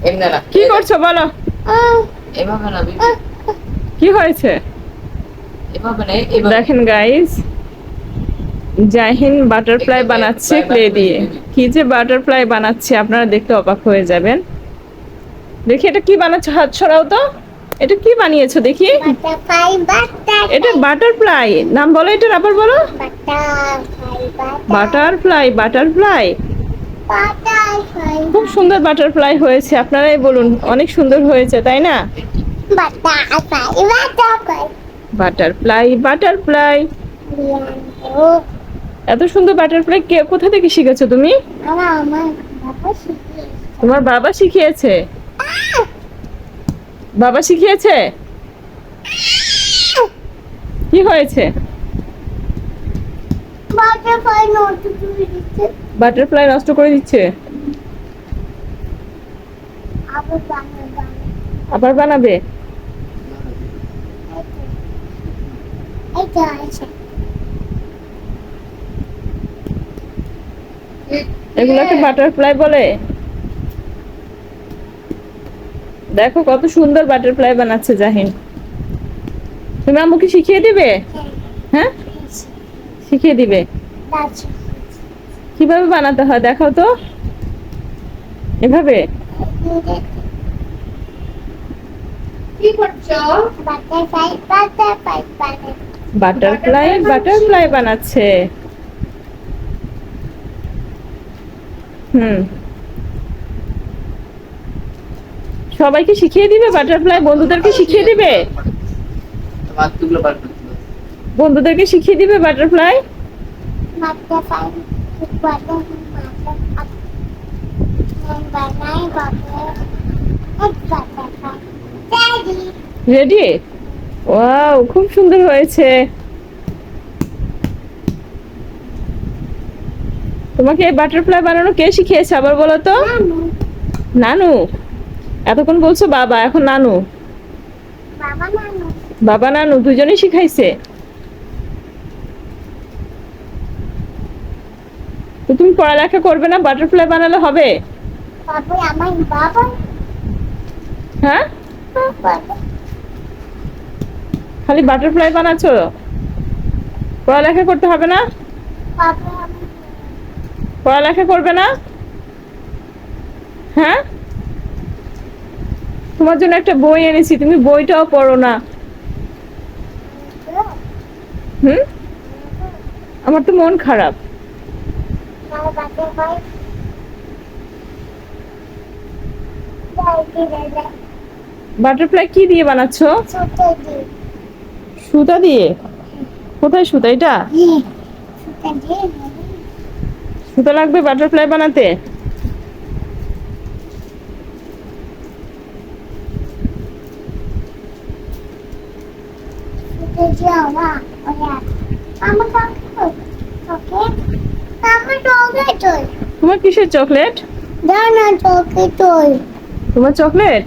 এমনি না। কি করছো বলো? এভাবে না বিবি, কি হয়েছে? এভাবে না, এভাবে। দেখেন গাইস, জাহিন বাটারফ্লাই বানাচ্ছে ক্লে দিয়ে। কি যে বাটারফ্লাই বানাচ্ছে আপনারা দেখতে অবাক হয়ে যাবেন। দেখি এটা কি বানাচ্ছো, হাত ছড়াও তো। এটা কি বানিয়েছো দেখি? এটা বাটারফ্লাই, নাম বলো এটার, আবার বলো। Butterfly, butterfly. খুব সুন্দর বাটারফ্লাই হয়েছে, আপনারাই বলুন, অনেক সুন্দর হয়েছে তাই না? Butterfly, butterfly. এত সুন্দর বাটারফ্লাই কে, কোথা থেকে শিখেছো তুমি? তোমার বাবা শিখিয়েছে? বাবা শিখিয়েছে? কি হয়েছে? বাটারফ্লাই নষ্ট করে দিচ্ছে। আবার বানাবে? এগুলাকে বাটারফ্লাই বলে? দেখো কত সুন্দর বাটারফ্লাই বানাচ্ছে জাহিন। তুমি আম্মুকে শিখিয়ে দিবে? হ্যাঁ, শিখিয়ে দিবে। কিভাবে বানাতে হয় দেখাও তো। এভাবে? কি করছো? বাটারফ্লাই, বাটারফ্লাই বানাচ্ছে। সবাইকে শিখিয়ে দিবে বাটারফ্লাই, বন্ধুদেরকে শিখিয়ে দিবে? বন্ধুদেরকে শিখিয়ে দিবে বাটারফ্লাই? রেডি? ওয়াও, খুব সুন্দর হয়েছে। তোমাকে এই বাটারফ্লাই বানানো কে শিখিয়েছে আবার বলো তো? নানু। এতক্ষণ বলছো বাবা, এখন নানু। বাবা নানু দুজনেই শিখাইছে। তো তুমি পড়ালেখা করবে না, বাটারফ্লাই বানালে হবে? হ্যাঁ, খালি বাটারফ্লাই বানাচ্ছো, পড়ালেখা করতে হবে না? পড়ালেখা করবে না? হ্যাঁ, তোমার জন্য একটা বই এনেছি, তুমি বইটাও পড়ো না। আমার তো মন খারাপ। বাটারফ্লাই কি দিয়ে বানাচ্ছো? সুতা দিয়ে? কোথায় সুতা এটা? সুতা লাগবে বাটারফ্লাই বানাতে? তোমার কিসের চকলেট? তোমার চকলেট?